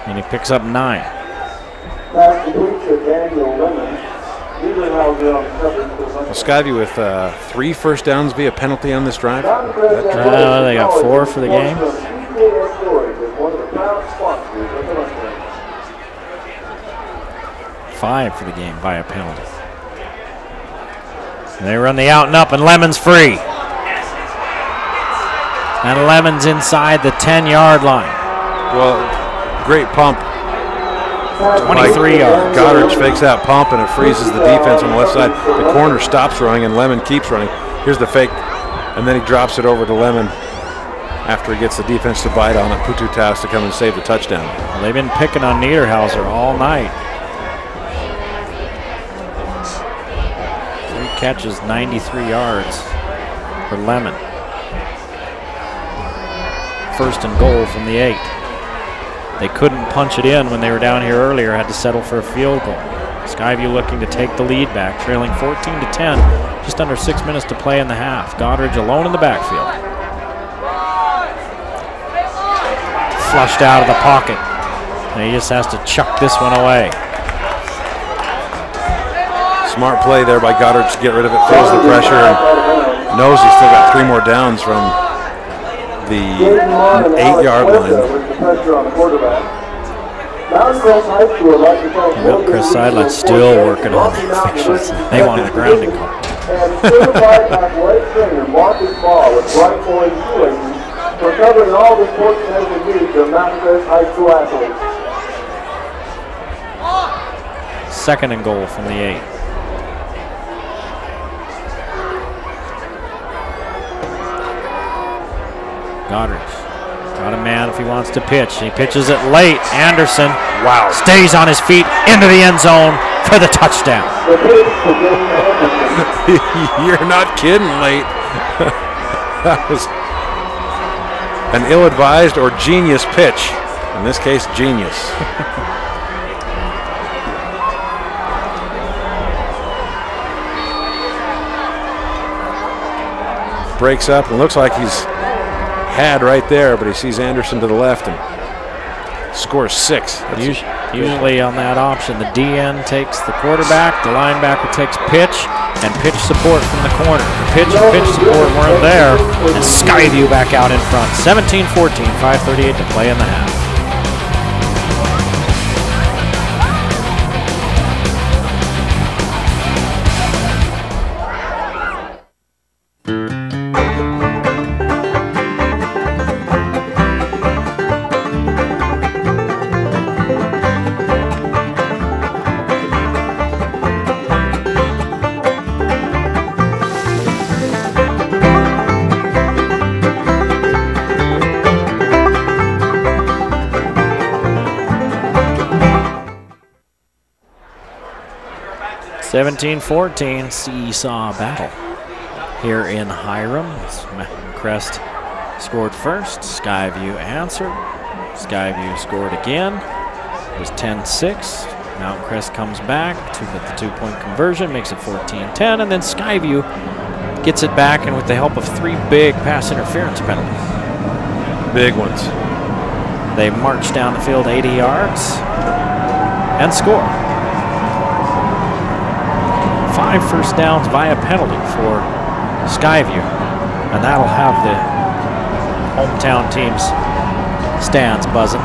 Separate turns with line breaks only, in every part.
And he picks up 9.
Well, Skyview with 3 first downs via penalty on this drive.
They got 4 for the game. 5 for the game via penalty. And they run the out and up, and Lemon's free. And Lemon's inside the 10-yard line.
Well, great pump.
23 yards.
Goddard fakes that pump, and it freezes the defense on the left side. The corner stops running, and Lemon keeps running. Here's the fake, and then he drops it over to Lemon after he gets the defense to bite on it. Pututas to come and save the touchdown.
Well, they've been picking on Niederhauser all night. 3 catches, 93 yards for Lemon. 1st and goal from the 8. They couldn't punch it in when they were down here earlier, had to settle for a field goal. Skyview looking to take the lead back, trailing 14-10, just under 6 minutes to play in the half. Goddard alone in the backfield. Flushed out of the pocket, and he just has to chuck this one away.
Smart play there by Goddard to get rid of it, feels the pressure, and knows he's still got 3 more downs from the 8-yard line.
Mountain Crest High School would like to thank
Mountain Crest sideline still working on the efficiency. They wanted a grounding call.
And certified athletic trainer Marcus Ball with Bright Boys Shoelaces for covering all the sports medicine needs of Mountain Crest High School athletes.
2nd and goal from the 8. Goddard's got a man if he wants to pitch. He pitches it late. Anderson stays on his feet into the end zone for the touchdown.
You're not kidding, late. That was an ill-advised or genius pitch. In this case, genius. Breaks up and looks like he's had right there, but he sees Anderson to the left and scores 6.
Usually on that option, the DN takes the quarterback, the linebacker takes pitch, and pitch support from the corner. The pitch and pitch support weren't there, and Skyview back out in front. 17-14, 5:38 to play in the half. (17-14) seesaw battle here in Hiram. Mountain Crest scored first. Skyview answered. Skyview scored again. It was 10-6. Mountain Crest comes back to get the 2-point conversion, makes it 14-10, and then Skyview gets it back, and with the help of 3 big pass interference penalties.
Big ones.
They march down the field 80 yards and score. 5 first downs via penalty for Skyview, and that'll have the hometown team's stands buzzing.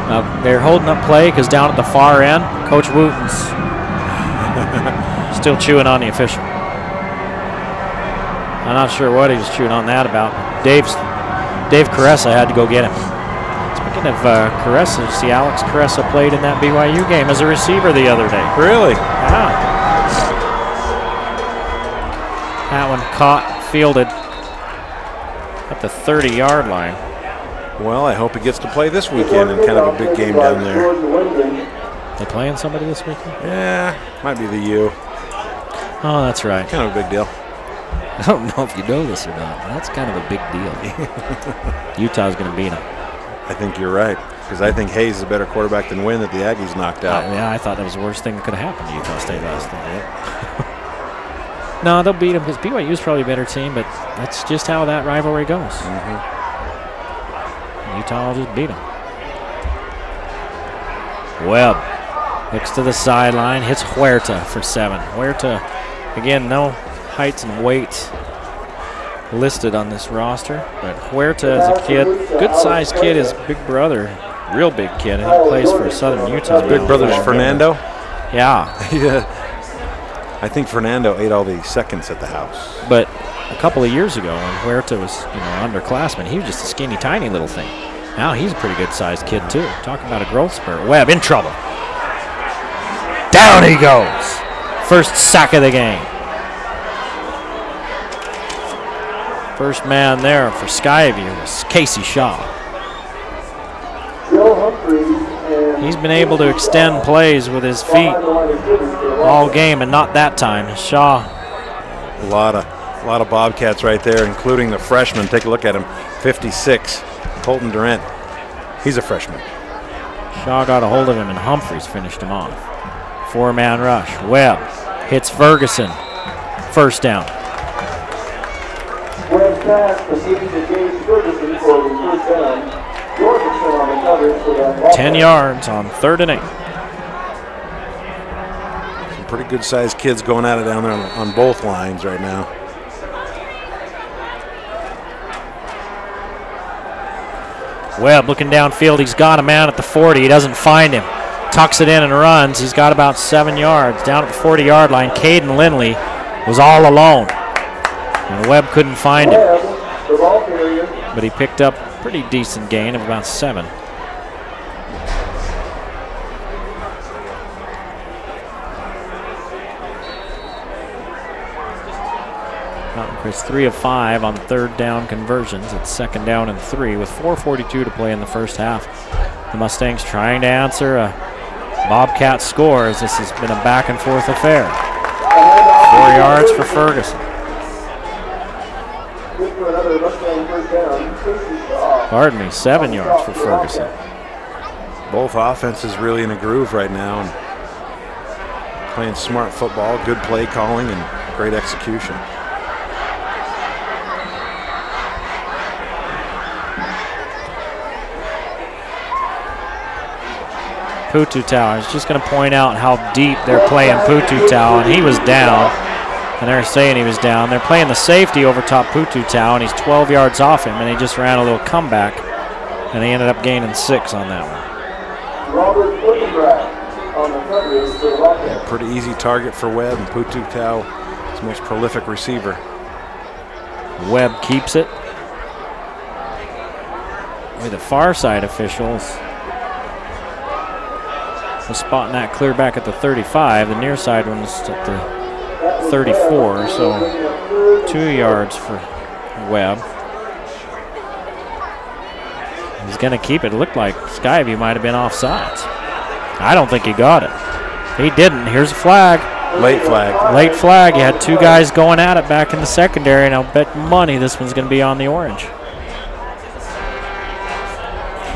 Now they're holding up play because down at the far end, Coach Wooten's still chewing on the official. I'm not sure what he was chewing on that about. Dave Caressa had to go get him. Speaking of Caressa, you see Alex Caressa played in that BYU game as a receiver the other day.
Really?
Yeah. That one caught, fielded at the 30-yard line.
Well, I hope he gets to play this weekend in kind of a big game down there.
They playing somebody this weekend?
Yeah, might be the U.
Oh, that's right.
Kind of a big deal.
I don't know if you know this or not, but that's kind of a big deal. Utah's going to beat them.
I think you're right, because I think Hayes is a better quarterback than Wynn that the Aggies knocked out.
Yeah, I thought that was the worst thing that could have happened to Utah State last night. No, they'll beat them because BYU's probably a better team, but that's just how that rivalry goes. Utah will just beat them. Webb hits to the sideline, hits Huerta for 7. Huerta, again, no heights and weights listed on this roster, but Huerta as a kid, good-sized kid, his big brother, real big kid, and he plays for Southern Utah.
His big brother's Fernando?
Yeah.
I think Fernando ate all the seconds at the house.
But a couple of years ago when Huerta was, underclassman, he was just a skinny, tiny little thing. Now he's a pretty good-sized kid, too. Talking about a growth spurt. Webb in trouble. Down he goes. First sack of the game. First man there for Skyview was Casey Shaw. He's been able to extend plays with his feet all game, and not that time. Shaw.
A lot of Bobcats right there, including the freshman. Take a look at him, 56, Colton Durant. He's a freshman.
Shaw got a hold of him, and Humphreys finished him off. 4-man rush. Webb hits Ferguson. First down. 10 yards on 3rd and 8.
Some pretty good-sized kids going at it down there on both lines right now.
Webb looking downfield. He's got a man at the 40. He doesn't find him. Tucks it in and runs. He's got about 7 yards. Down at the 40-yard line, Caden Lindley was all alone. And Webb couldn't find him. But he picked up a pretty decent gain of about 7. Mountain Crest 3 of 5 on 3rd down conversions. It's 2nd down and 3 with 4:42 to play in the first half. The Mustangs trying to answer a Bobcat score as this has been a back and forth affair. 4 yards for Ferguson. Pardon me, 7 yards for Ferguson.
Both offenses really in a groove right now and playing smart football, good play calling, and great execution.
Pututau, I was just going to point out how deep they're playing Pututau, and he was down, and they're saying he was down. They're playing the safety over top Pututau, and he's 12 yards off him, and he just ran a little comeback, and he ended up gaining 6 on that one.
Yeah, pretty easy target for Webb, and Pututau is the most prolific receiver.
Webb keeps it. With the far side officials spotting that clear back at the 35. The near side one's at the 34, so 2 yards for Webb. He's going to keep it. It looked like Skyview might have been offsides. I don't think he got it. He didn't. Here's a flag.
Late flag.
Late flag. You had 2 guys going at it back in the secondary, and I'll bet money this one's going to be on the orange.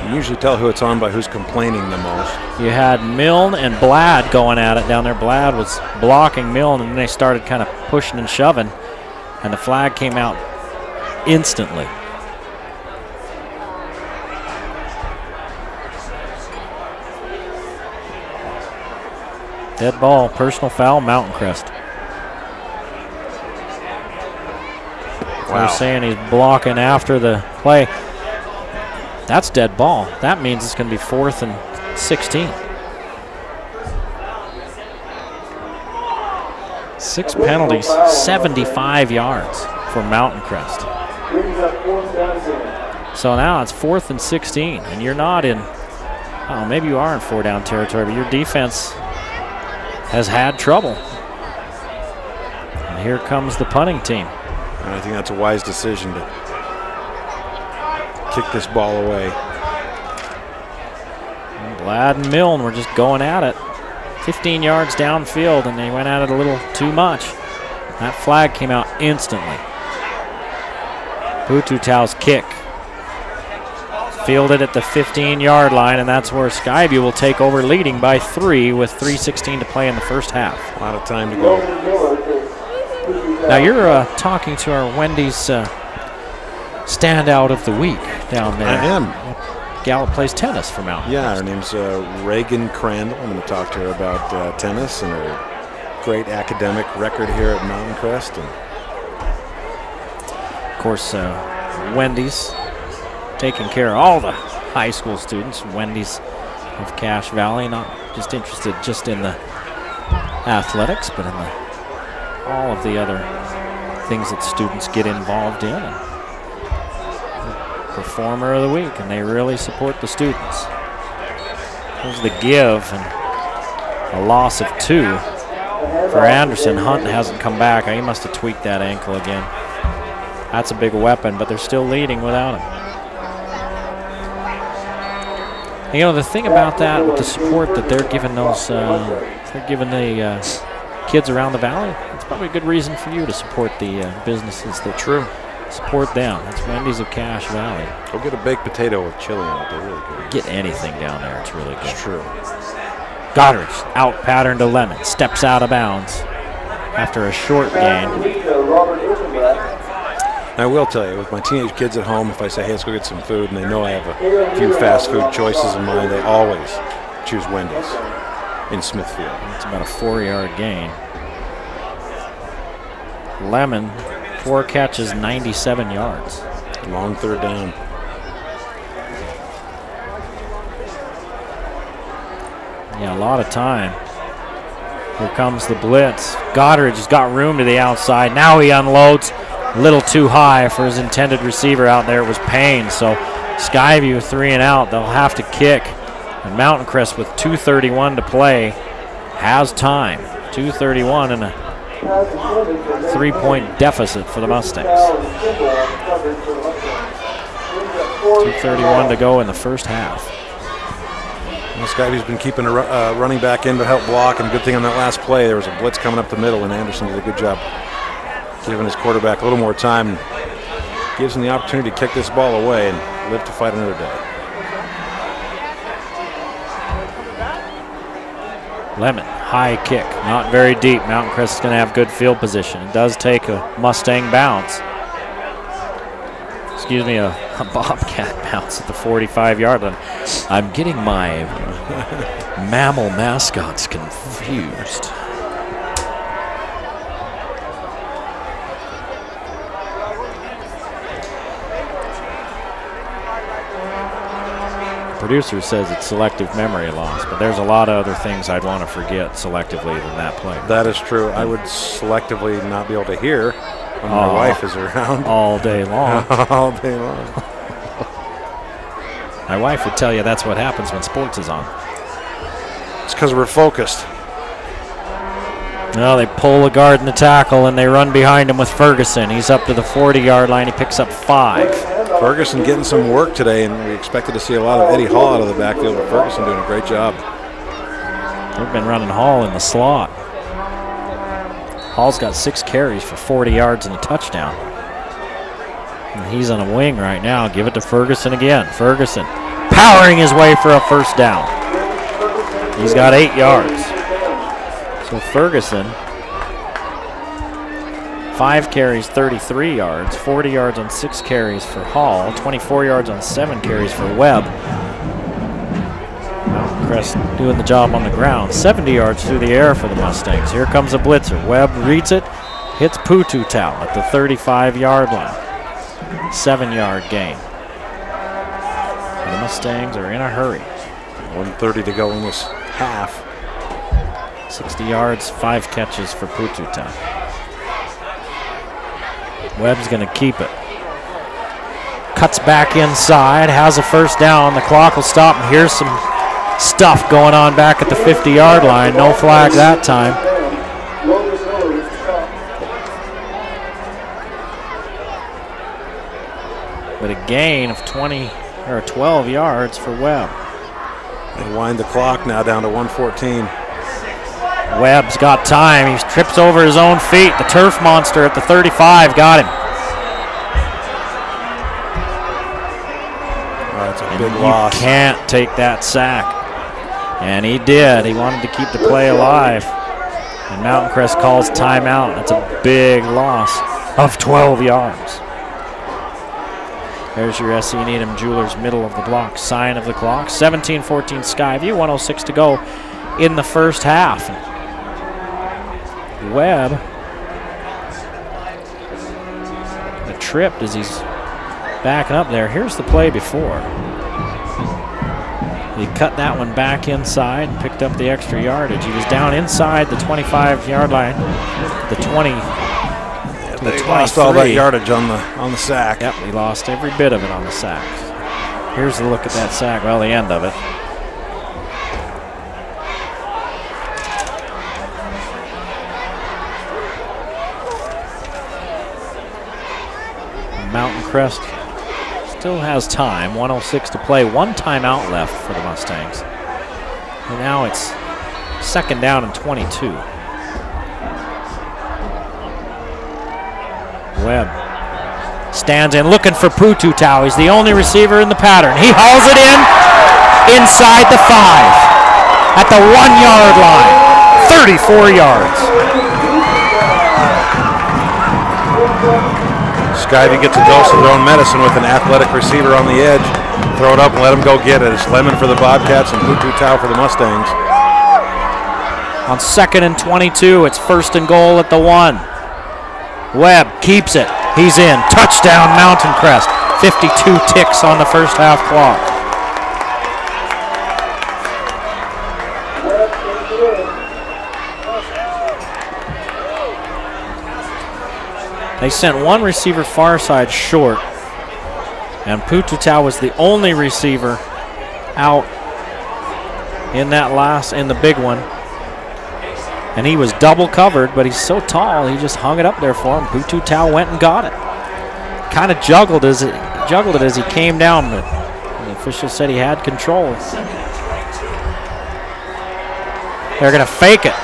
You usually tell who it's on by who's complaining the most.
You had Milne and Blad going at it down there. Blad was blocking Milne, and then they started kind of pushing and shoving, and the flag came out instantly. Dead ball, personal foul, Mountain Crest.
Wow.
They're saying he's blocking after the play. That's dead ball. That means it's going to be 4th and 16. 6 penalties, 75 yards for Mountain Crest. So now it's 4th and 16, and you're not in, oh, maybe you are in 4-down territory, but your defense has had trouble. And here comes the punting team.
And I think that's a wise decision to kick this ball away.
And Blad and Milne were just going at it. 15 yards downfield, and they went at it a little too much. That flag came out instantly. Pututau's kick. Fielded at the 15-yard line, and that's where Skyview will take over, leading by 3 with 3:16 to play in the first half.
A lot of time to go.
Now you're talking to our Wendy's standout of the week down there.
I am.
Gallup plays tennis for Mountain
Yeah,
Crest.
her name's Reagan Crandall. I'm going to talk to her about tennis and her great academic record here at Mountain Crest. And
of course, Wendy's taking care of all the high school students. Wendy's of Cache Valley, not just interested just in the athletics, but in all of the other things that students get involved in. And Performer of the week, and they really support the students. There's the give, and a loss of 2 for Anderson. Hunt hasn't come back. He must have tweaked that ankle again. That's a big weapon, but they're still leading without him. You know, the thing about that, with the support that they're giving those, they're giving the kids around the valley, it's probably a good reason for you to support the businesses that support them. That's Wendy's of Cache Valley.
go get a baked potato with chili on it. They're really good.
Get anything down there, it's really good.
It's true.
Goddard out pattern to Lemon, steps out of bounds after a short gain.
I will tell you, with my teenage kids at home, if I say, hey, let's go get some food, and they know I have a few fast food choices in mind, they always choose Wendy's in Smithfield.
It's about a 4-yard gain. Lemon, 4 catches, 97 yards.
Long third down.
Yeah, a lot of time. Here comes the blitz. Goddard has got room to the outside. Now he unloads. A little too high for his intended receiver out there. It was Payne, so Skyview 3 and out. They'll have to kick. And Mountain Crest with 2:31 to play has time. 2:31 and a 3-point deficit for the Mustangs. 2:31 to go in the first half.
Well, Skyview's been keeping a running back in to help block, and good thing on that last play, there was a blitz coming up the middle, and Anderson did a good job giving his quarterback a little more time, and gives him the opportunity to kick this ball away and live to fight another day.
Lemon, high kick, not very deep. Mountain Crest is going to have good field position. It does take a Mustang bounce. Excuse me, a Bobcat bounce at the 45-yard line. I'm getting my mammal mascots confused. Producer says it's selective memory loss, but there's a lot of other things I'd want to forget selectively than that play.
That is true. I would selectively not be able to hear when my wife is around.
All day long.
All day long.
My wife would tell you that's what happens when sports is on.
It's because we're focused.
Well, they pull the guard and the tackle, and they run behind him with Ferguson. He's up to the 40-yard line. He picks up 5.
Ferguson getting some work today, and we expected to see a lot of Eddie Hall out of the backfield, but Ferguson doing a great job.
They've been running Hall in the slot. Hall's got 6 carries for 40 yards and a touchdown. And he's on a wing right now. Give it to Ferguson again. Ferguson powering his way for a first down. He's got 8 yards. So Ferguson, 5 carries, 33 yards, 40 yards on 6 carries for Hall, 24 yards on 7 carries for Webb. Mountain Crest doing the job on the ground. 70 yards through the air for the Mustangs. Here comes a blitzer. Webb reads it, hits Pututau at the 35-yard line. 7-yard gain. The Mustangs are in a hurry.
1:30 to go in this half.
60 yards, 5 catches for Pututau. Webb's going to keep it. Cuts back inside, has a first down. The clock will stop, and here's some stuff going on back at the 50-yard line. No flag that time. But a gain of 12 yards for Webb.
They wind the clock now down to 1:14.
Webb's got time. He trips over his own feet. The turf monster at the 35 got him.
That's a big loss.
You can't take that sack. And he did. He wanted to keep the play alive. And Mountain Crest calls timeout. That's a big loss of 12 yards. There's your SE Needham Jewelers middle of the block sign of the clock. 17-14 Skyview, 1:06 to go in the first half. Webb tripped as he's backing up there. Here's the play before. He cut that one back inside and picked up the extra yardage. He was down inside the 25-yard line, the 20.
They lost all that yardage on the sack.
Yep, he lost every bit of it on the sack. Here's the look at that sack. Well, the end of it. Mountain Crest still has time. 1:06 to play. One timeout left for the Mustangs. And now it's 2nd down and 22. Webb stands in looking for Pututau. He's the only receiver in the pattern. He hauls it in inside the 5 at the 1-yard line. 34 yards.
Skyview gets a dose of their own medicine with an athletic receiver on the edge. Throw it up and let him go get it. It's Lemon for the Bobcats and Pututau for the Mustangs.
On 2nd and 22, it's 1st and goal at the 1. Webb keeps it. He's in. Touchdown, Mountain Crest. 52 ticks on the first half clock. They sent one receiver far side short, and Pututau was the only receiver out in the big one. And he was double covered, but he's so tall, he just hung it up there for him. Pututau went and got it. Kind of juggled it as he came down, but the official said he had control. They're going to fake it.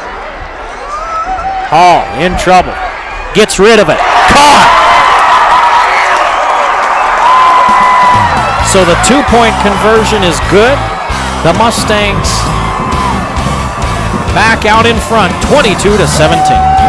Hall in trouble. Gets rid of it. Caught! So the 2-point conversion is good. The Mustangs back out in front, 22-17.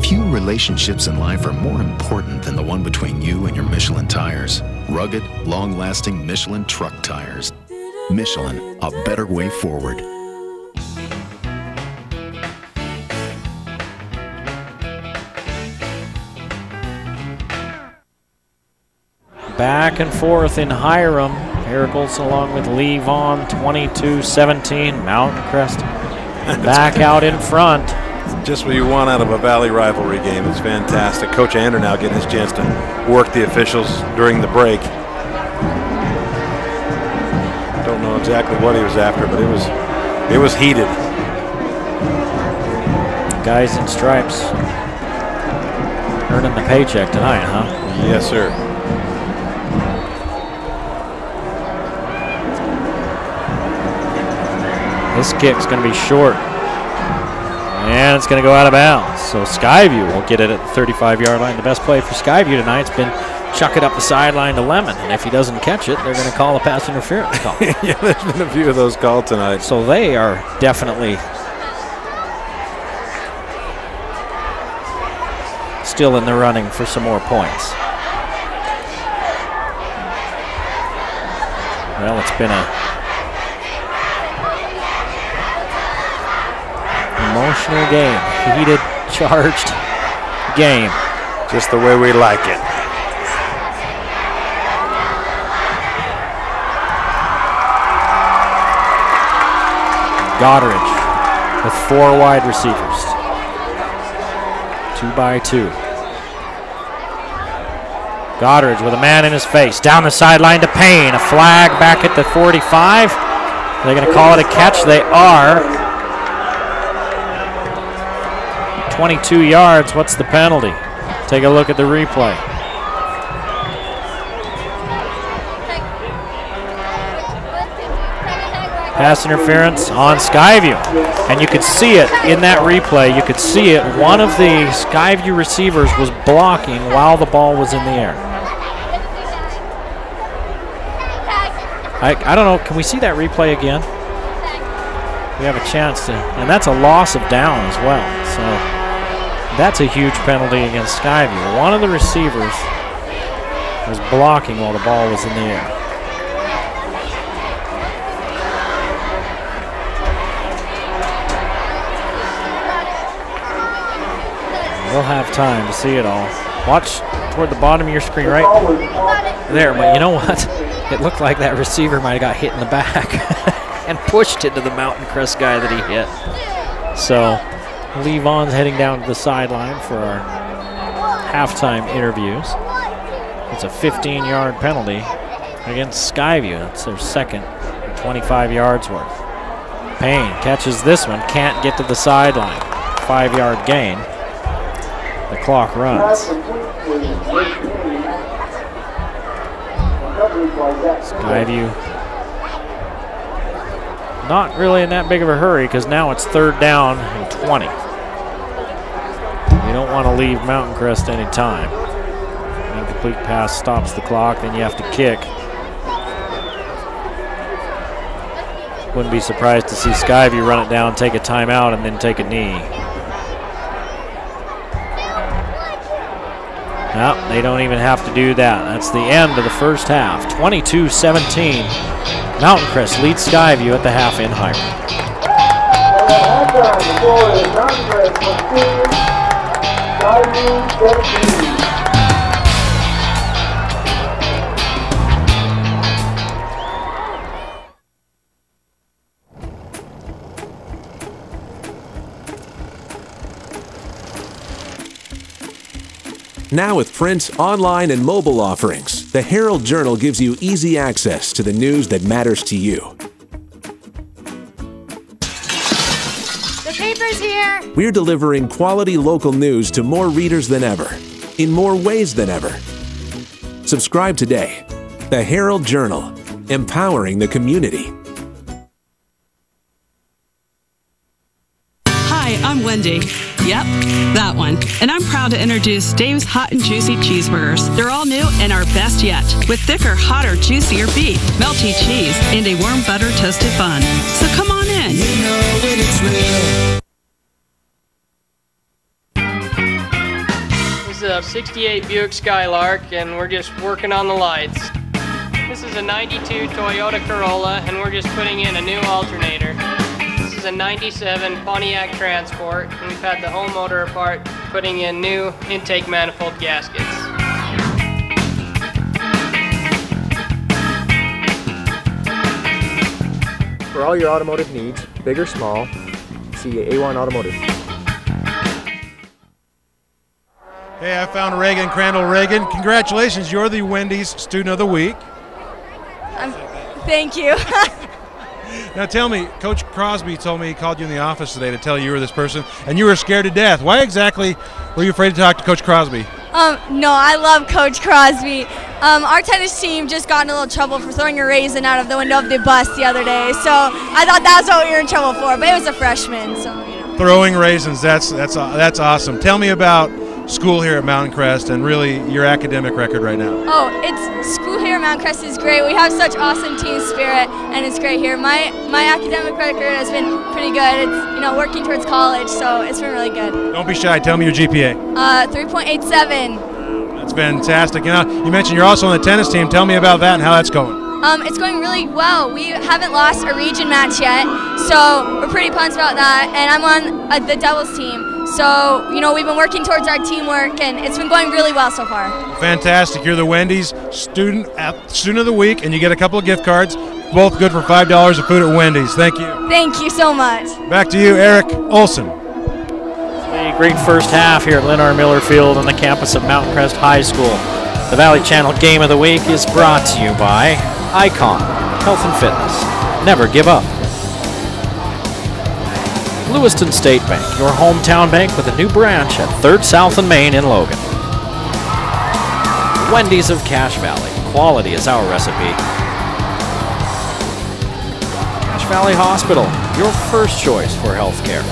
Few relationships in life are more important than the one between you and your Michelin tires. Rugged, long-lasting Michelin truck tires. Michelin, a better way forward.
Back and forth in Hiram. Heracles along with Lee Vaughn, 22-17. Mountain Crest back out in front.
Just what you want out of a Valley rivalry game. It's fantastic. Coach Ander now getting his chance to work the officials during the break. Don't know exactly what he was after, but it was heated.
Guys in stripes earning the paycheck tonight, huh?
Yes, sir.
This kick's going to be short. And it's going to go out of bounds. So Skyview will get it at the 35-yard line. The best play for Skyview tonight's been chuck it up the sideline to Lemon. And if he doesn't catch it, they're going to call a pass interference call.
Yeah, there's been a few of those called tonight.
So they are definitely still in the running for some more points. Well, it's been a emotional game, heated, charged game.
Just the way we like it.
Goddard with 4 wide receivers. 2 by 2. Goddard with a man in his face. Down the sideline to Payne. A flag back at the 45. Are they going to call it a catch? They are. 22 yards. What's the penalty? Take a look at the replay. Pass interference on Skyview. And you could see it in that replay. You could see it. One of the Skyview receivers was blocking while the ball was in the air. I don't know. Can we see that replay again? We have a chance to. And that's a loss of down as well. So that's a huge penalty against Skyview. One of the receivers was blocking while the ball was in the air. We'll have time to see it all. Watch toward the bottom of your screen right there, but you know what? It looked like that receiver might have got hit in the back and pushed into the Mountain Crest guy that he hit. So Lee Vaughn's heading down to the sideline for our halftime interviews. It's a 15-yard penalty against Skyview. That's their second, 25 yards worth. Payne catches this one, can't get to the sideline. 5-yard gain. The clock runs. Skyview not really in that big of a hurry because now it's 3rd down and 20. You don't want to leave Mountain Crest any time. Incomplete pass stops the clock, then you have to kick. Wouldn't be surprised to see Skyview run it down, take a timeout, and then take a knee. No, they don't even have to do that. That's the end of the first half. 22-17. Mountain Crest leads Skyview at the half in Hiram.
Now with print, online, and mobile offerings, the Herald Journal gives you easy access to the news that matters to you.
The paper's here!
We're delivering quality local news to more readers than ever, in more ways than ever. Subscribe today. The Herald Journal, empowering the community.
Hi, I'm Wendy. Yep, that one. And I'm proud to introduce Dave's Hot and Juicy Cheeseburgers. They're all new and our best yet, with thicker, hotter, juicier beef, melty cheese, and a warm butter toasted bun. So come on in. You know when it's
real. This is a 68 Buick Skylark, and we're just working on the lights. This is a 92 Toyota Corolla, and we're just putting in a new alternator. This is a 97 Pontiac Transport, and we've had the whole motor apart, putting in new intake manifold gaskets.
For all your automotive needs, big or small, see A1 Automotive.
Hey, I found Reagan Crandall. Reagan, congratulations. You're the Wendy's Student of the Week.
Thank you.
Now tell me, Coach Crosby told me he called you in the office today to tell you were this person, and you were scared to death. Why exactly were you afraid to talk to Coach Crosby?
No, I love Coach Crosby. Our tennis team just got in a little trouble for throwing a raisin out of the window of the bus the other day, so I thought that's what we were in trouble for, but it was a freshman, so, you know.
Throwing raisins, that's awesome. Tell me about school here at Mountain Crest and really your academic record right now.
Oh, school here at Mountain Crest is great. We have such awesome team spirit, and it's great here. My academic record has been pretty good. It's, you know, working towards college, so it's been really good.
Don't be shy. Tell me your GPA.
3.87.
That's fantastic. You know, you mentioned you're also on the tennis team. Tell me about that and how that's going.
It's going really well. We haven't lost a region match yet, so we're pretty pumped about that. And I'm on the doubles team. So, you know, we've been working towards our teamwork, and it's been going really well so far.
Fantastic. You're the Wendy's Student of the Week, and you get a couple of gift cards, both good for $5 of food at Wendy's. Thank you.
Thank you so much.
Back to you, Eric Olson.
A great first half here at Leonard Miller Field on the campus of Mountain Crest High School. The Valley Channel Game of the Week is brought to you by Icon Health and Fitness. Never give up. Lewiston State Bank, your hometown bank with a new branch at 3rd South and Main in Logan. Wendy's of Cache Valley, quality is our recipe. Cache Valley Hospital, your first choice for healthcare.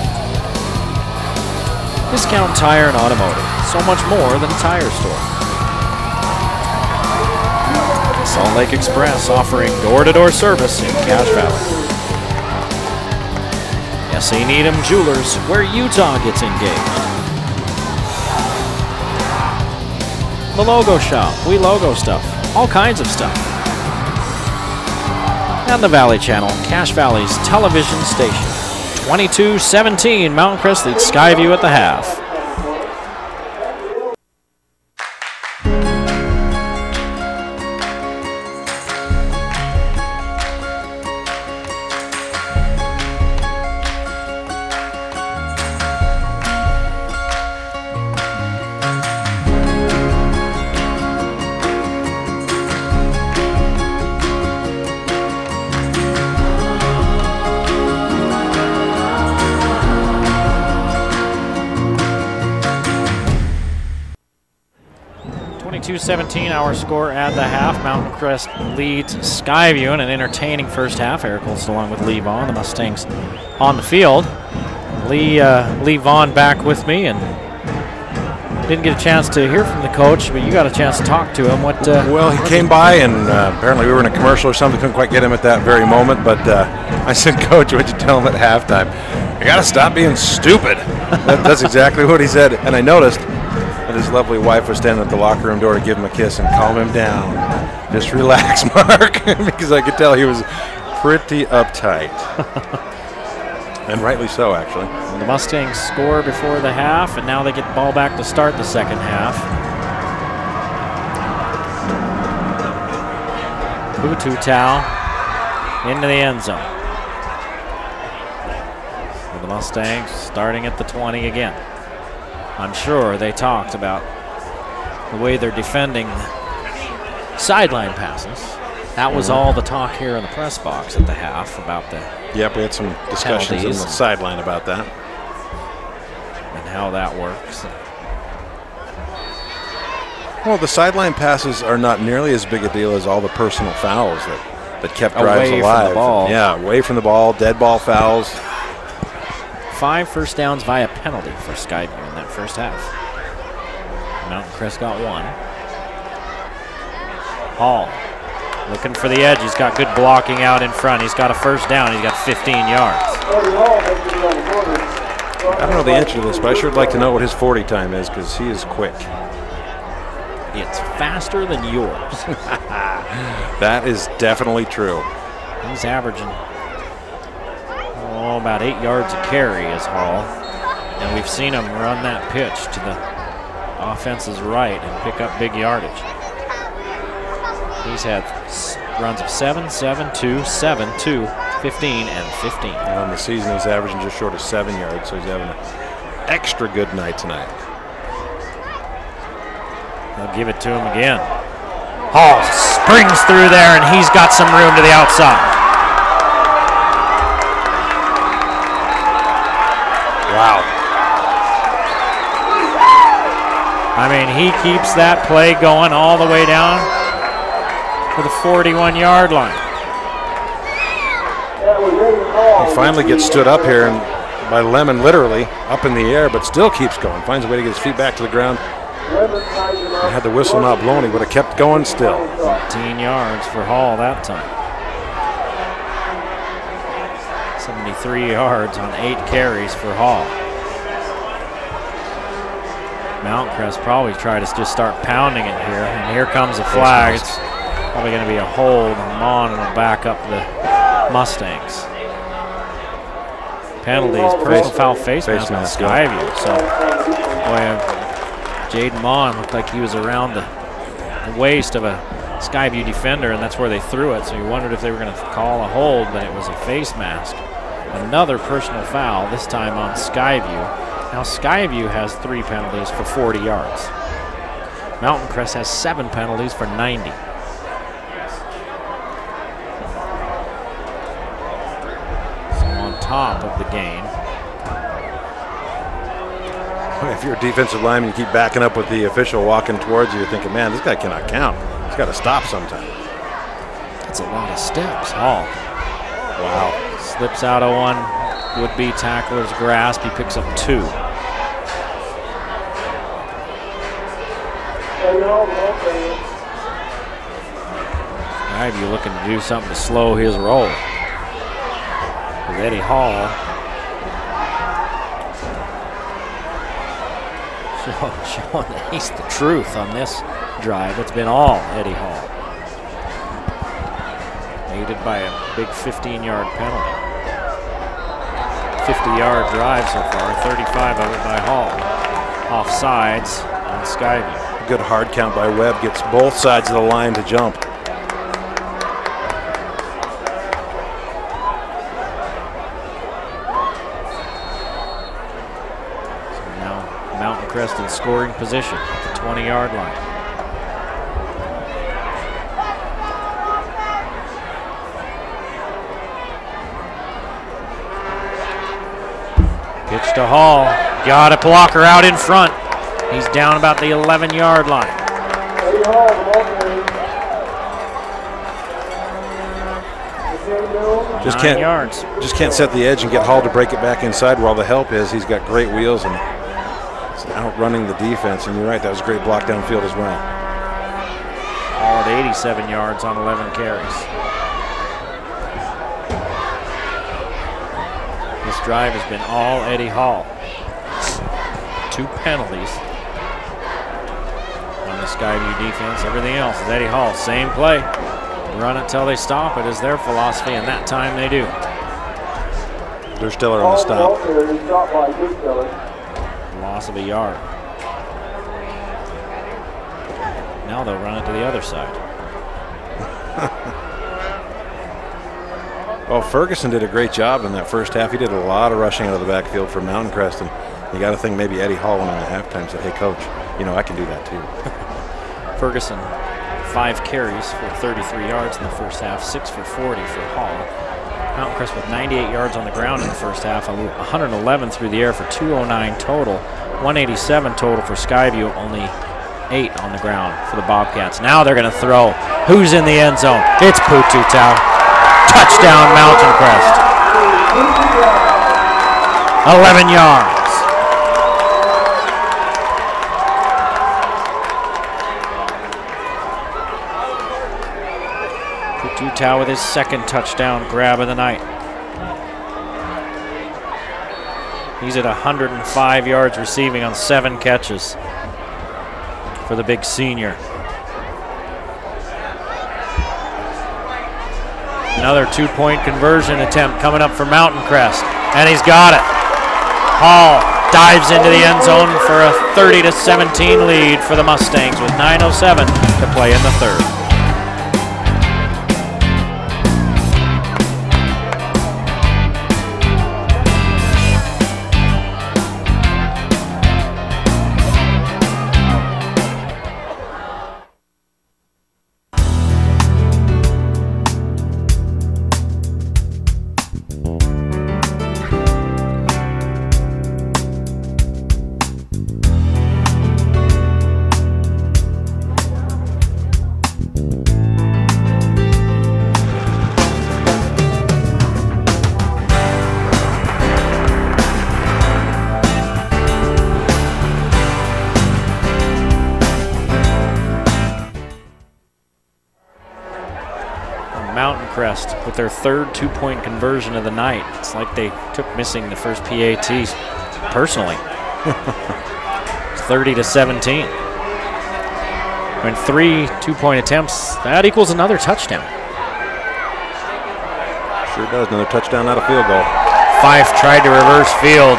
Discount Tire and Automotive, so much more than a tire store. Salt Lake Express, offering door-to-door service in Cache Valley. S.A. Needham Jewelers, where Utah gets engaged. The Logo Shop, we logo stuff, all kinds of stuff. And the Valley Channel, Cache Valley's television station. 22-17, Mountain Crest leads Skyview at the half. Our score at the half. Mountain Crest leads Skyview in an entertaining first half. Eric Holst along with Lee Vaughn, the Mustangs on the field. Lee Vaughn back with me, and didn't get a chance to hear from the coach, but you got a chance to talk to him.
Well, he came by, and apparently we were in a commercial or something. Couldn't quite get him at that very moment, but I said, Coach, what'd you tell him at halftime? You got to stop being stupid. That's exactly what he said, and I noticed that his lovely wife was standing at the locker room door to give him a kiss and calm him down. Just relax, Mark, because I could tell he was pretty uptight. And rightly so, actually.
And the Mustangs score before the half, and now they get the ball back to start the second half. Bututau into the end zone. For the Mustangs starting at the 20 again. I'm sure they talked about the way they're defending sideline passes. That was all the talk here in the press box at the half about the
Yep, we had some discussions on the sideline about that.
And how that works.
Well, the sideline passes are not nearly as big a deal as all the personal fouls that kept drives
away
alive.
From the ball.
Yeah, away from the ball, dead ball fouls.
5 first downs via penalty for Skyview in that first half. Mountain Crest got 1. Hall looking for the edge. He's got good blocking out in front. He's got a first down. He's got 15 yards.
I don't know the answer to this, but I sure would like to know what his 40 time is, because he is quick.
It's faster than yours.
That is definitely true.
He's averaging about 8 yards a carry is Hall. And we've seen him run that pitch to the offense's right and pick up big yardage. He's had runs of 7, 7, 2, 7, 2, 15, and 15.
And on the season, he's averaging just short of 7 yards, so he's having an extra good night tonight.
They'll give it to him again. Hall springs through there, and he's got some room to the outside. Wow. I mean, he keeps that play going all the way down to the 41-yard line.
He finally gets stood up here and by Lemon, literally up in the air, but still keeps going. Finds a way to get his feet back to the ground. And had the whistle not blown, he would have kept going still.
15 yards for Hall that time. 73 yards on 8 carries for Hall. Mountain Crest probably try to just start pounding it here, and here comes a flag. It's probably going to be a hold, and Mon will back up the Mustangs. Penalties, personal foul, face mask on Skyview. So, boy, Jaden Mon looked like he was around the waist of a Skyview defender, and that's where they threw it. So you wondered if they were going to call a hold, but it was a face mask. Another personal foul, this time on Skyview. Now Skyview has 3 penalties for 40 yards. Mountain Crest has 7 penalties for 90. So on top of the game.
If you're a defensive lineman, you keep backing up with the official walking towards you, you're thinking, man, this guy cannot count. He's got to stop sometime.
That's a lot of steps. Hall.
Wow.
Slips out of one would-be tackler's grasp. He picks up 2. Skyview looking to do something to slow his roll. With Eddie Hall showing that he's the truth on this drive. It's been all Eddie Hall. Aided by a big 15-yard penalty. 50-yard drive so far, 35 of it by Hall. Offsides on Skyview.
A good hard count by Webb gets both sides of the line to jump.
So now Mountain Crest in scoring position at the 20-yard line. Pitch to Hall. Got a blocker out in front. He's down about the 11-yard line.
Just
9 yards.
Just can't set the edge and get Hall to break it back inside where all the help is. He's got great wheels and it's outrunning the defense. And you're right, that was a great block downfield as well.
Hall at 87 yards on 11 carries. This drive has been all Eddie Hall. 2 penalties on the Skyview defense. Everything else is Eddie Hall. Same play. Run it till they stop it is their philosophy, and that time they do.
They're still on the stop.
Loss of a yard. Now they'll run it to the other side.
Well, Ferguson did a great job in that first half. He did a lot of rushing out of the backfield for Mountain Crest, and you got to think maybe Eddie Hall went in the halftime and said, "Hey, coach, you know I can do that too."
Ferguson, 5 carries for 33 yards in the first half, 6 for 40 for Hall. Mountain Crest with 98 yards on the ground in the first half, 111 through the air for 209 total, 187 total for Skyview, only 8 on the ground for the Bobcats. Now they're going to throw. Who's in the end zone? It's Pututau. Touchdown, Mountain Crest. 11 yards. Pututau with his second touchdown grab of the night. He's at 105 yards receiving on 7 catches for the big senior. Another 2-point conversion attempt coming up for Mountain Crest, and he's got it. Hall dives into the end zone for a 30-17 lead for the Mustangs with 9:07 to play in the third. Mountain Crest with their third 2-point conversion of the night. It's like they took missing the first PATs personally. 30-17. When 3 2-point attempts, that equals another touchdown.
Sure does. Another touchdown, not a field goal.
Fife tried to reverse field.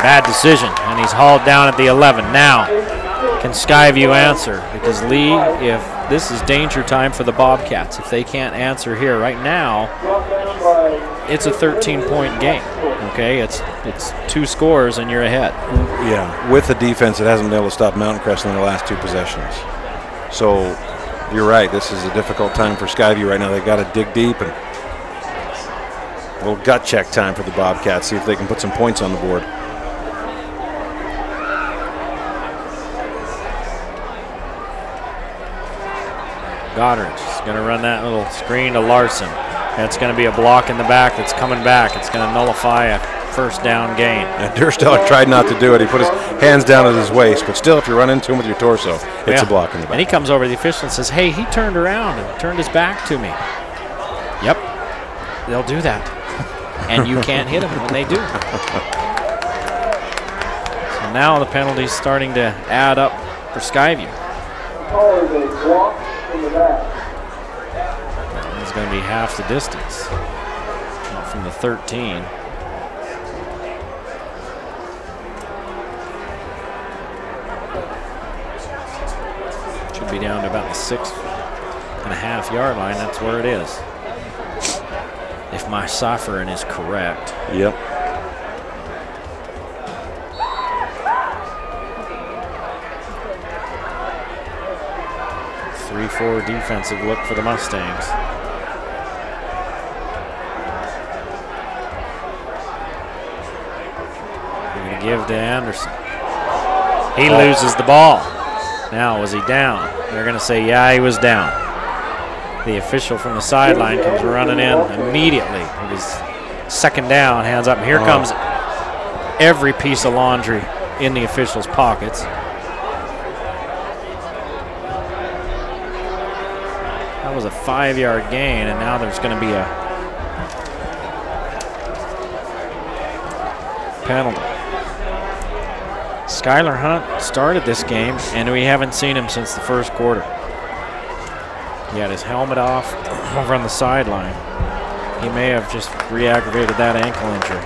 Bad decision, and he's hauled down at the 11. Now, can Skyview answer? Because Lee, if this is danger time for the Bobcats, if they can't answer here right now, it's a 13-point game. Okay, it's 2 scores and you're ahead.
Yeah, with the defense that hasn't been able to stop Mountain Crest in their last 2 possessions. So you're right. This is a difficult time for Skyview right now. They've got to dig deep and a little gut check time for the Bobcats. See if they can put some points on the board.
Goddard's going to run that little screen to Larson. That's going to be a block in the back that's coming back. It's going to nullify a first down gain.
And Dursteller tried not to do it. He put his hands down at his waist, but still, if you run into him with your torso, it's a block in the back.
And he comes over to the official and says, hey, he turned around and turned his back to me. Yep, they'll do that. And you can't hit them when they do. So now the penalty's starting to add up for Skyview. It's going to be half the distance from the 13. Should be down to about the 6.5 yard line. That's where it is. If my ciphering is correct.
Yep.
Three-four defensive look for the Mustangs. They're going to give to Anderson. He loses the ball. Now, was he down? They're going to say, yeah, he was down. The official from the sideline comes running in immediately. It is second down, hands up. And here comes every piece of laundry in the official's pockets. That was a 5-yard gain, and now there's going to be a penalty. Skylar Hunt started this game, and we haven't seen him since the first quarter. He had his helmet off over on the sideline. He may have just re-aggravated that ankle injury.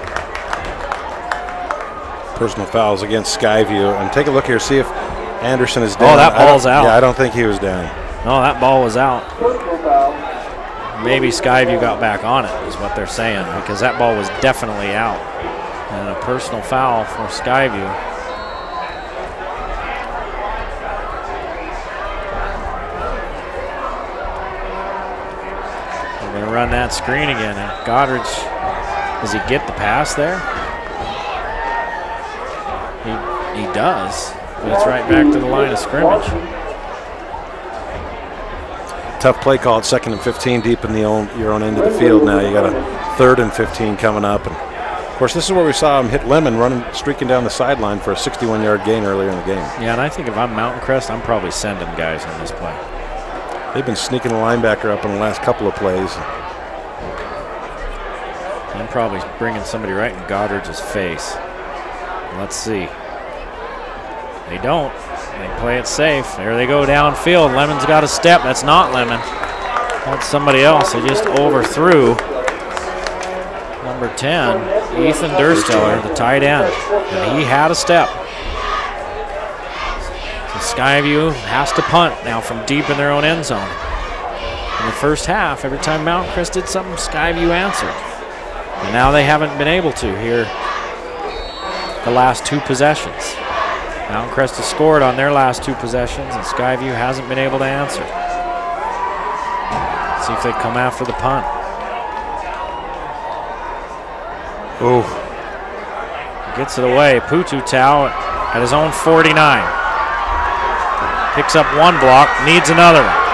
Personal fouls against Skyview. And take a look here, see if Anderson is down.
Oh, that ball's out.
Yeah, I don't think he was down.
No, that ball was out. Maybe Skyview got back on it, is what they're saying, because that ball was definitely out. And a personal foul for Skyview. Run that screen again. And Goddard, does he get the pass there? He does, but it's right back to the line of scrimmage.
Tough play call at 2nd and 15 deep in your own end of the field now. You got a 3rd and 15 coming up. And of course, this is where we saw him hit Lemon streaking down the sideline for a 61-yard gain earlier in the game.
Yeah, and I think if I'm Mountain Crest, I'm probably sending guys on this play.
They've been sneaking the linebacker up in the last couple of plays.
I'm probably bringing somebody right in Goddard's face. Let's see. They don't. They play it safe. There they go downfield. Lemon's got a step. That's not Lemon. That's somebody else. They just overthrew number 10, Ethan Dursteller, the tight end. And he had a step. So Skyview has to punt now from deep in their own end zone. In the first half, every time Mountain Crest did something, Skyview answered. And now they haven't been able to here the last 2 possessions. Mountain Crest has scored on their last 2 possessions, and Skyview hasn't been able to answer. Let's see if they come after the punt.
Oh.
Gets it away. Pututau at his own 49. Picks up 1 block, needs another one.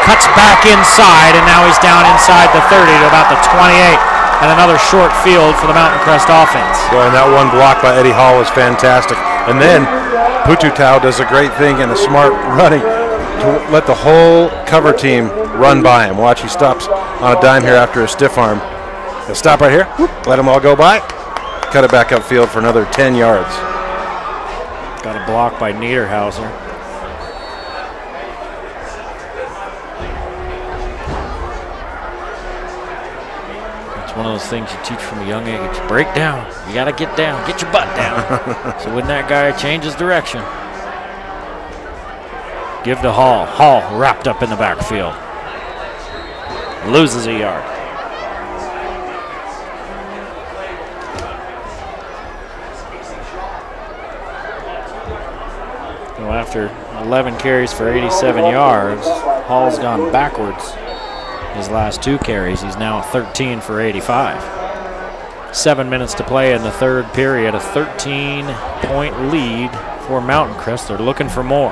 Cuts back inside, and now he's down inside the 30 to about the 28. And another short field for the Mountain Crest offense.
Boy, and that one block by Eddie Hall was fantastic. And then Pututau does a great thing and a smart running to let the whole cover team run by him. Watch, he stops on a dime here after a stiff arm. He'll stop right here, let them all go by, cut it back upfield for another 10 yards.
Got a block by Niederhauser. One of those things you teach from a young age. Break down. You got to get down. Get your butt down. So when that guy changes direction, give to Hall. Hall wrapped up in the backfield. Loses a yard. Well, after 11 carries for 87 yards, Hall's gone backwards. His last 2 carries, he's now 13 for 85. 7 minutes to play in the 3rd period, a 13-point lead for Mountain Crest. They're looking for more.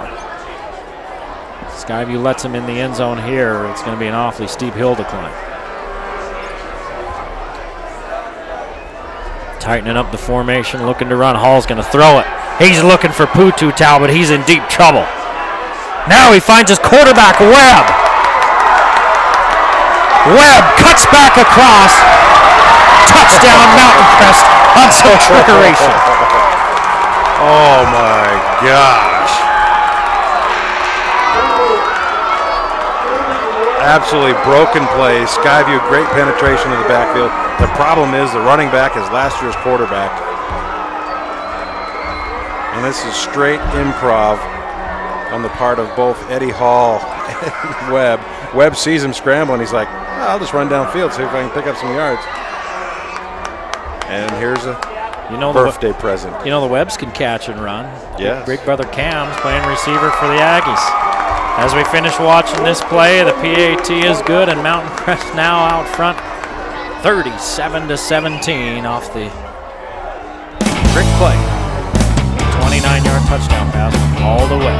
Skyview lets him in the end zone here. It's going to be an awfully steep hill to climb. Tightening up the formation, looking to run. Hall's going to throw it. He's looking for Pututau, but he's in deep trouble. Now he finds his quarterback, Webb. Webb cuts back across. Touchdown, Mountain Crest on some trickery.
Oh my gosh. Absolutely broken play. Skyview, great penetration of the backfield. The problem is the running back is last year's quarterback. And this is straight improv on the part of both Eddie Hall and Webb. Webb sees him scrambling. He's like, oh, I'll just run downfield, see if I can pick up some yards. And here's a birthday present.
You know the Webbs can catch and run.
Yes.
Big brother Cam's playing receiver for the Aggies. As we finish watching this play, the PAT is good, and Mountain Crest now out front, 37-17 off the trick play. 29-yard touchdown pass all the way.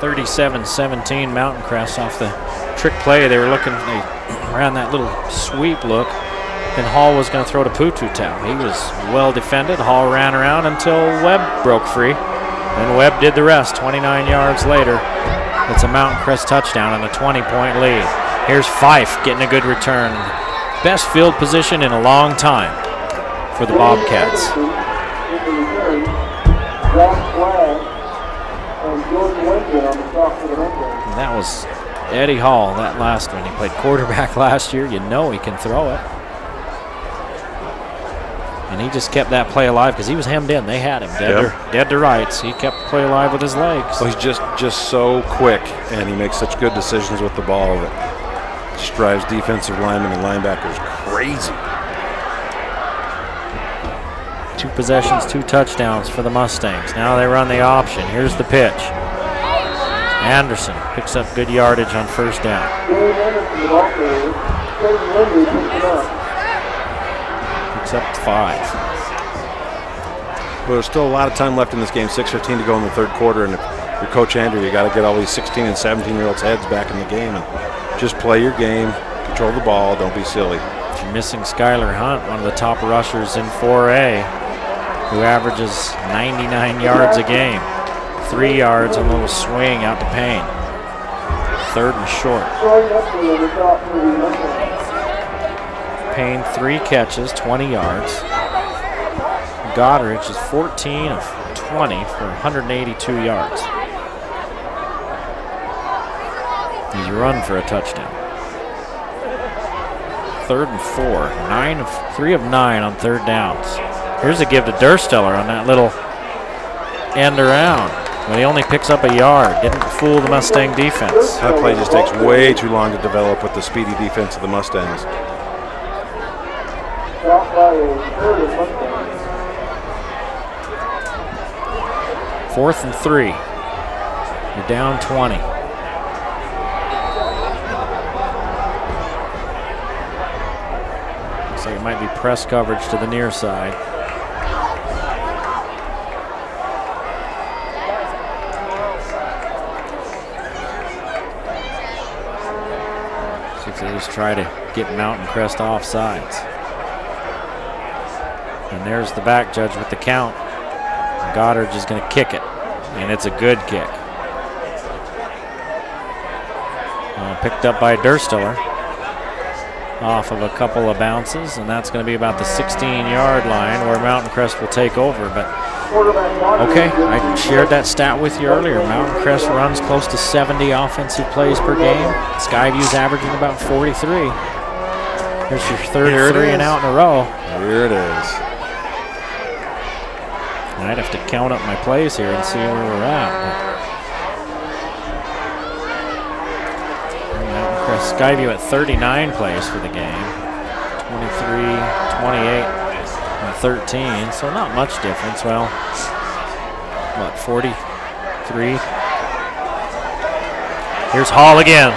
(37-17) Mountain Crest off the trick play. They ran that little sweep look. Then Hall was going to throw to Pututau. He was well defended. Hall ran around until Webb broke free. Then Webb did the rest. 29 yards later, it's a Mountain Crest touchdown and a 20-point lead. Here's Fife getting a good return. Best field position in a long time for the Bobcats. And that was Eddie Hall, that last one. He played quarterback last year. You know he can throw it. And he just kept that play alive because he was hemmed in. They had him dead to rights. He kept the play alive with his legs.
Well, he's just so quick, and he makes such good decisions with the ball that just drives defensive linemen and linebackers crazy.
2 possessions, 2 touchdowns for the Mustangs. Now they run the option. Here's the pitch. Anderson picks up good yardage on first down. Picks up 5.
But there's still a lot of time left in this game. 6:15 to go in the third quarter, and if you're Coach Andrew, you got to get all these 16 and 17-year-olds' heads back in the game and just play your game, control the ball, don't be silly.
You're missing Skylar Hunt, one of the top rushers in 4A, who averages 99 yards a game. 3 yards on a little swing out to Payne. 3rd and short. Payne 3 catches, 20 yards. Goddard is 14 of 20 for 182 yards. He's run for a touchdown. 3rd and 4. 3 of 9 on 3rd downs. Here's a give to Dursteller on that little end around. But he only picks up a yard. Didn't fool the Mustang defense.
That play just takes way too long to develop with the speedy defense of the Mustangs.
4th and 3. You're down 20. Looks like it might be press coverage to the near side. They just try to get Mountain Crest off sides. And there's the back judge with the count. Goddard is going to kick it, and it's a good kick. Picked up by Dursteller off of a couple of bounces, and that's going to be about the 16-yard line where Mountain Crest will take over. But Okay, I shared that stat with you earlier. Mountain Crest runs close to 70 offensive plays per game. Skyview's averaging about 43. Here's your third three and out in a row.
Here it is.
I'd have to count up my plays here and see where we're at. Mountain Crest Skyview at 39 plays for the game. 23, 28, and 13, so not much difference. Well, what, 43? Here's Hall again.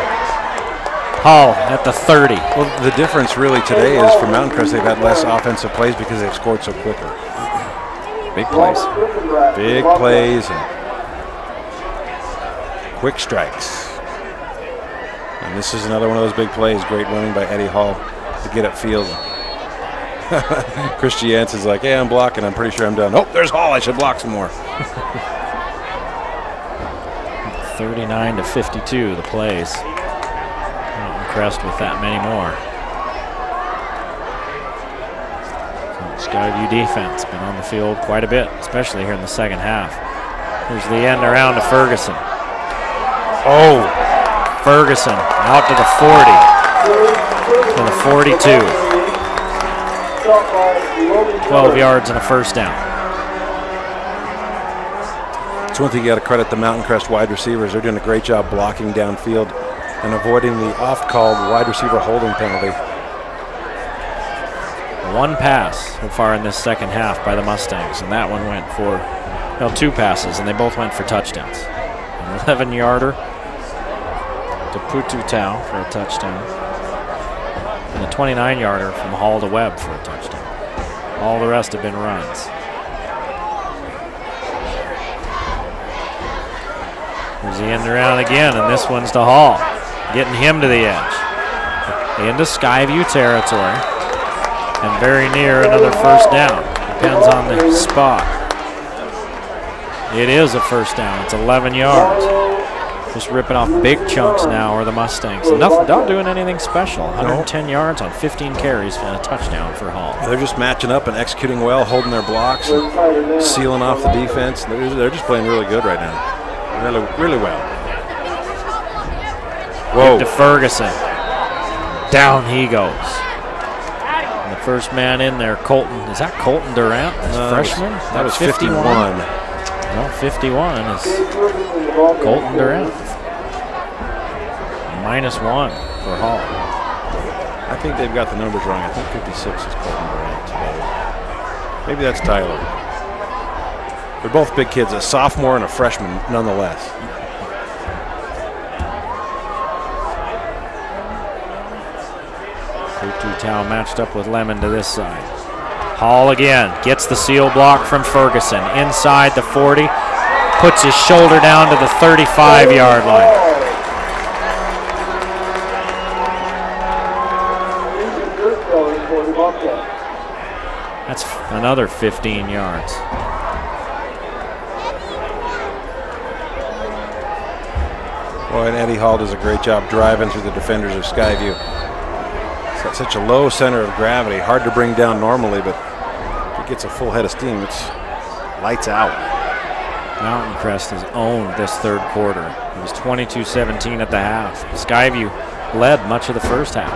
Hall at the 30.
Well, the difference really today is for Mountain Crest, they've had less offensive plays because they've scored so quicker.
Big plays.
Big plays and quick strikes. And this is another one of those big plays. Great running by Eddie Hall to get upfield. Chris Jansen's like, hey, I'm blocking. I'm pretty sure I'm done. Oh, there's Hall. I should block some more.
39 to 52, the plays. Mountain Crest with that many more. Skyview defense been on the field quite a bit, especially here in the second half. Here's the end around to Ferguson. Oh, Ferguson out to the 40, to the 42. 12 yards and a first down.
It's one thing you got to credit the Mountain Crest wide receivers. They're doing a great job blocking downfield and avoiding the oft-called wide receiver holding penalty.
One pass so far in this second half by the Mustangs, and that one went for, well, two passes, and they both went for touchdowns. An 11-yarder to Pututau for a touchdown, and a 29-yarder from Hall to Webb for a touchdown. All the rest have been runs. Here's the end around again, and this one's to Hall, getting him to the edge. Into Skyview territory. And very near another first down. Depends on the spot. It is a first down. It's 11 yards. Just ripping off big chunks now are the Mustangs. Not doing anything special. 110 yards on 15 carries and a touchdown for Hall.
They're just matching up and executing well, holding their blocks, and sealing off the defense. They're just playing really good right now. Really well. Whoa.
Give to Ferguson. Down he goes. First man in there, Colton. Is that Colton Durant, freshman?
That was 51.
No, 51 is Colton Durant. -1 for Hall.
I think they've got the numbers wrong. I think 56 is Colton Durant today. Maybe that's Tyler. They're both big kids, a sophomore and a freshman nonetheless.
Pututau matched up with Lemon to this side. Hall again gets the seal block from Ferguson inside the 40, puts his shoulder down to the 35-yard line. That's another 15 yards.
Boy, and Eddie Hall does a great job driving through the defenders of Skyview. It's got such a low center of gravity, hard to bring down normally, but if it gets a full head of steam, it's lights out.
Mountain Crest has owned this third quarter. It was 22-17 at the half. Skyview led much of the first half.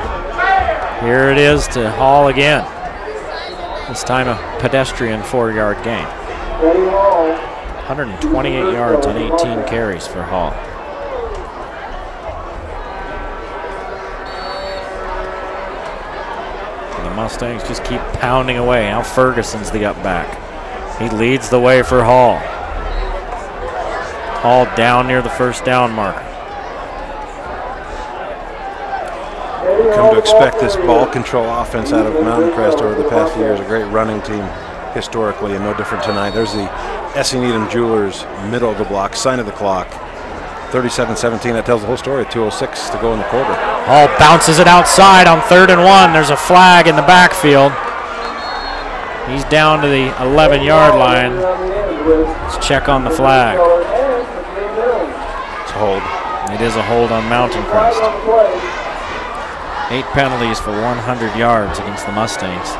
Here it is to Hall again. This time a pedestrian 4-yard gain. 128 yards on 18 carries for Hall. The Mustangs just keep pounding away. Now Ferguson's the up back. He leads the way for Hall. Hall down near the first down marker.
Come to expect this ball control offense out of Mountain Crest over the past few years. A great running team historically, and no different tonight. There's the S.E. Needham Jewelers middle of the block, sign of the clock. 37-17, that tells the whole story. 2:06 to go in the quarter.
Hall bounces it outside on 3rd and 1. There's a flag in the backfield. He's down to the 11-yard line. Let's check on the flag.
It's a hold.
It is a hold on Mountain Crest. 8 penalties for 100 yards against the Mustangs.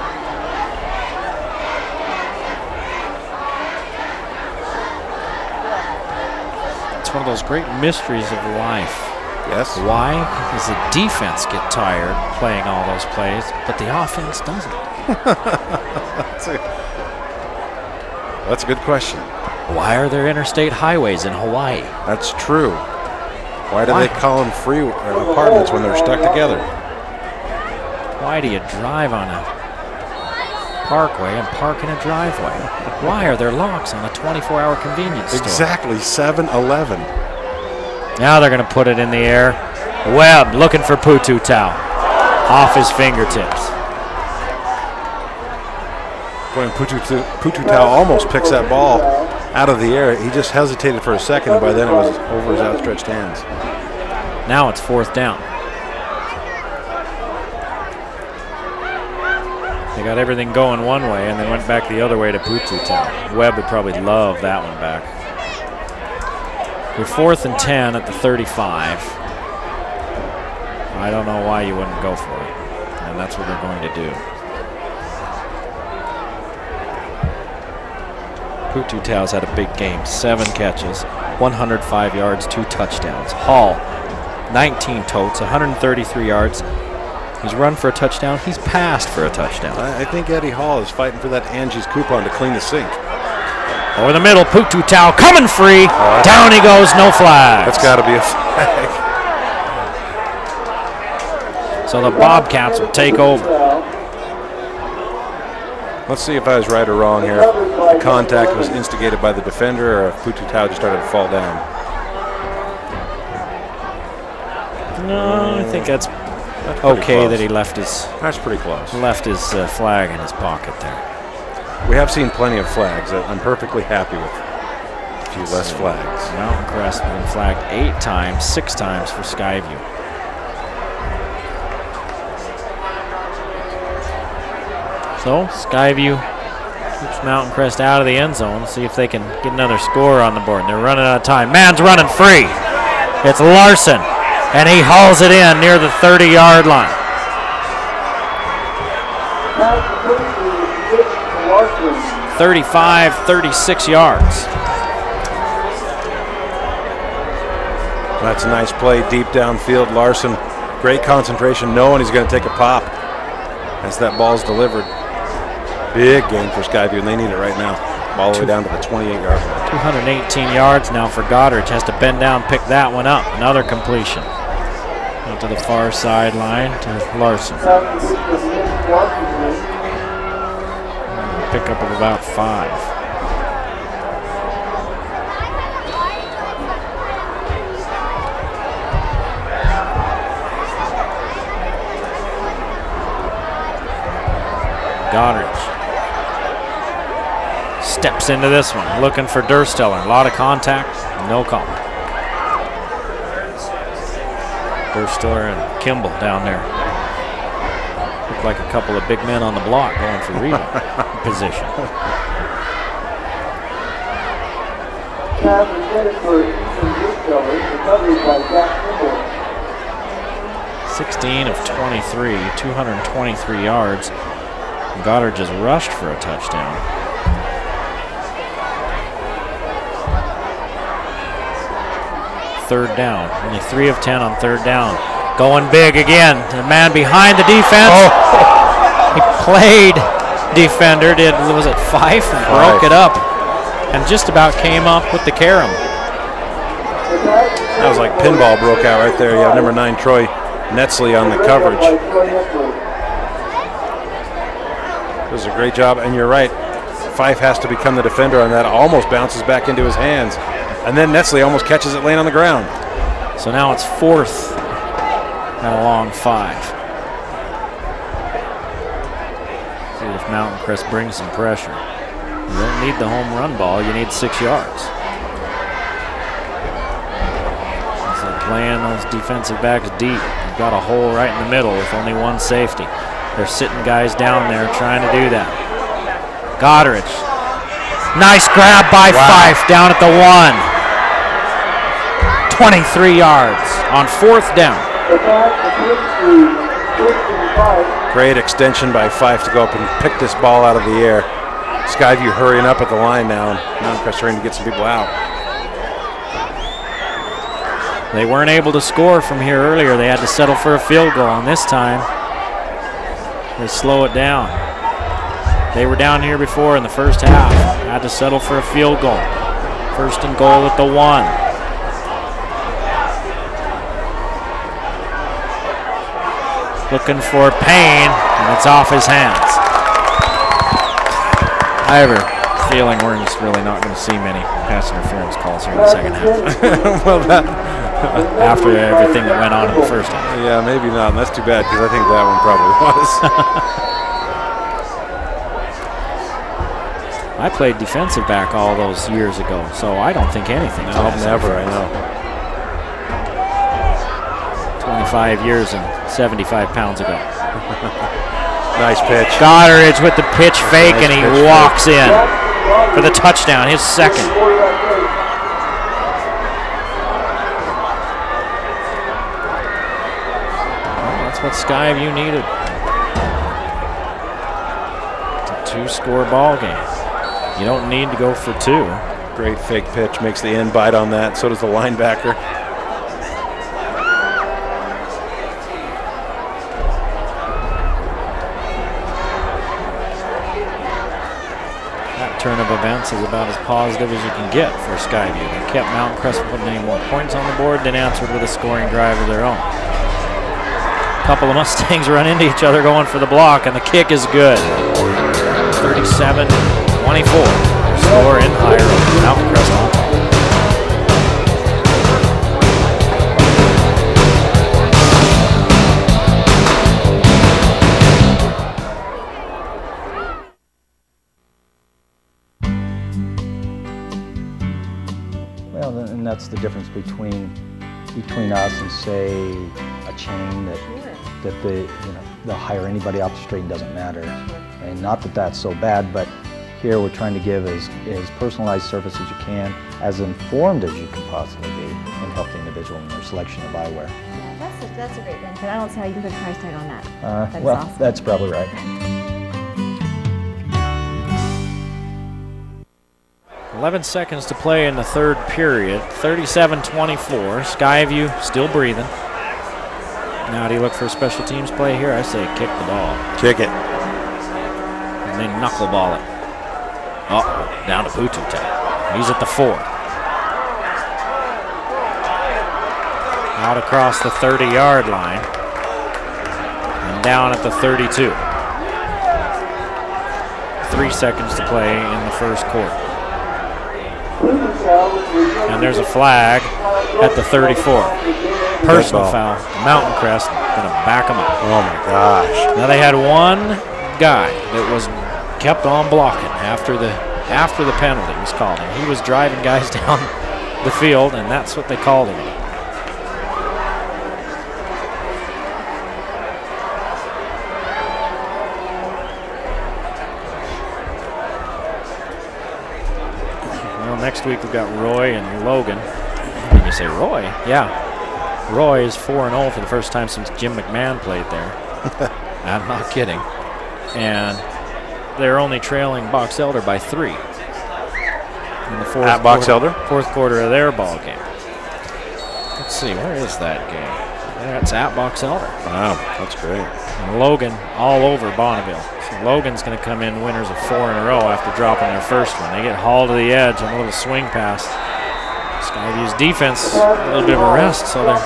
It's one of those great mysteries of life.
Yes.
Why does the defense get tired playing all those plays, but the offense doesn't?
That's a good question.
Why are there interstate highways in Hawaii?
That's true. Why do they call them free apartments when they're stuck together?
Why do you drive on a parkway and park in a driveway? Why are there locks on a 24-hour convenience store?
Exactly, 7-Eleven.
Now they're going to put it in the air. Webb looking for Pututau. Off his fingertips.
Boy, Pututau almost picks that ball out of the air. He just hesitated for a second, and by then it was over his outstretched hands.
Now it's 4th down. They got everything going one way and then went back the other way to Pututau. Webb would probably love that one back. You're 4th and 10 at the 35. I don't know why you wouldn't go for it. And that's what they're going to do. Pututau's had a big game. 7 catches, 105 yards, 2 touchdowns. Hall, 19 totes, 133 yards. He's run for a touchdown. He's passed for a touchdown.
I think Eddie Hall is fighting for that Angie's coupon to clean the sink.
Over the middle, Pututau coming free. Down he goes, no flag.
That's got to be a flag.
So the Bobcats will take over.
Let's see if I was right or wrong here. If the contact was instigated by the defender or if Pututau just started to fall down.
No, I think that's okay that he left his.
That's pretty close.
Left his flag in his pocket there.
We have seen plenty of flags. I'm perfectly happy with a few less flags.
Mountain Crest has been flagged 8 times, 6 times for Skyview. So Skyview keeps Mountain Crest out of the end zone. See if they can get another score on the board. They're running out of time. Man's running free. It's Larson, and he hauls it in near the 30-yard line. 35, 36 yards.
That's a nice play deep downfield. Larson, great concentration, knowing he's going to take a pop as that ball's delivered. Big gain for Skyview, and they need it right now. All the way down to the 28-yard line.
218 yards now for Goddard. Has to bend down, pick that one up. Another completion. Out to the far sideline to Larson. Pickup of about 5. Goddard steps into this one, looking for Dursteller. A lot of contact, no call. Dursteller and Kimball down there. Look like a couple of big men on the block going for rebound position. 16 of 23, 223 yards. Goddard just rushed for a touchdown. Third down, only 3 of 10 on third down. Going big again, the man behind the defense. He played defender, was it Fife? And broke it up and just about came up with the carom.
That was like pinball broke out right there. You have number 9 Troy Netzley on the coverage. Does a great job, and you're right. Fife has to become the defender on that. Almost bounces back into his hands. And then Netzley almost catches it laying on the ground.
So now it's 4th and a long 5. See if Mountain Crest brings some pressure. You don't need the home run ball, you need 6 yards. As they're playing those defensive backs deep. You've got a hole right in the middle with only 1 safety. They're sitting guys down there trying to do that. Goddard. Nice grab by Fife down at the 1. 23 yards on 4th down.
Great extension by Fife to go up and pick this ball out of the air. Skyview hurrying up at the line now, and Mountain Crest trying to get some people out.
They weren't able to score from here earlier. They had to settle for a field goal, and this time they slow it down. They were down here before in the first half. Had to settle for a field goal. 1st and goal at the 1. Looking for Payne, and it's off his hands. I have a feeling we're just really not going to see many pass interference calls here in the second half.
Well,
after everything that went on in the first half.
Yeah, maybe not. And that's too bad because I think that one probably was.
I played defensive back all those years ago, so I don't think anything.
No, never, I know.
25 years and 75 pounds ago.
Nice pitch.
Goddard with the pitch fake,
nice
and he
pitch
walks in for the touchdown, his second. Well, that's what Skyview needed. It's a 2-score ball game. You don't need to go for 2.
Great fake pitch, makes the end bite on that. So does the linebacker.
Turn of events is about as positive as you can get for Skyview. They kept Mountain Crest from putting any more points on the board, then answered with a scoring drive of their own. A couple of Mustangs run into each other going for the block, and the kick is good. 37-24. Score in Hiram. Mountain Crest on top.
And that's the difference between us and say a chain that they'll hire anybody off the street, doesn't matter. And not that that's so bad, but here we're trying to give as personalized service as you can, as informed as you can possibly be, and help the individual in their selection of eyewear.
Yeah, that's a great benefit. I don't see how you can put a price tag on that.
Well,
awesome.
That's probably right.
11 seconds to play in the 3rd period. 37-24. Skyview still breathing. Now do you look for a special teams play here? I say kick the ball.
Kick it.
And then knuckleball it. Oh, down to Pututa. He's at the 4. Out across the 30-yard line. And down at the 32. 3 seconds to play in the 1st quarter. And there's a flag at the 34. Personal foul. Mountain Crest going to back them up.
Oh my gosh.
Now they had one guy that was kept on blocking after the penalty was called. And he was driving guys down the field, and that's what they called him. Next week we've got Roy and Logan. And you say, Roy? Yeah. Roy is 4-0 for the first time since Jim McMahon played there. I'm not kidding. And they're only trailing Box Elder by 3. In the fourth quarter of their ball game. Let's see, where is that game? That's at Box Elder.
Wow, that's great.
And Logan all over Bonneville. So Logan's going to come in winners of 4 in a row after dropping their first one. They get hauled to the edge on a little swing pass. Skyview's defense, a little bit of a rest, so they're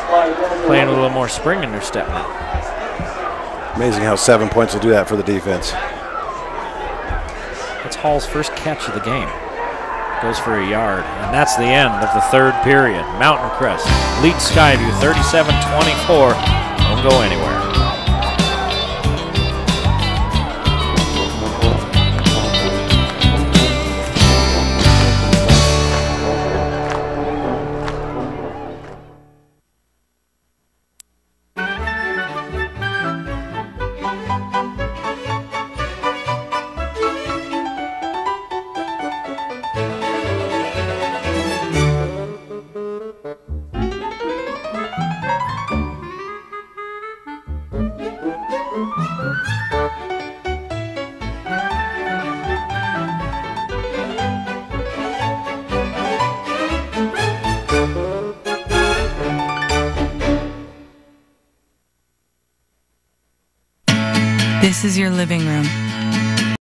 playing a little more spring in their step now.
Amazing how 7 points will do that for the defense.
That's Hall's first catch of the game. Goes for a yard, and that's the end of the 3rd period. Mountain Crest leads Skyview 37-24. Don't go anywhere.
This is your living room.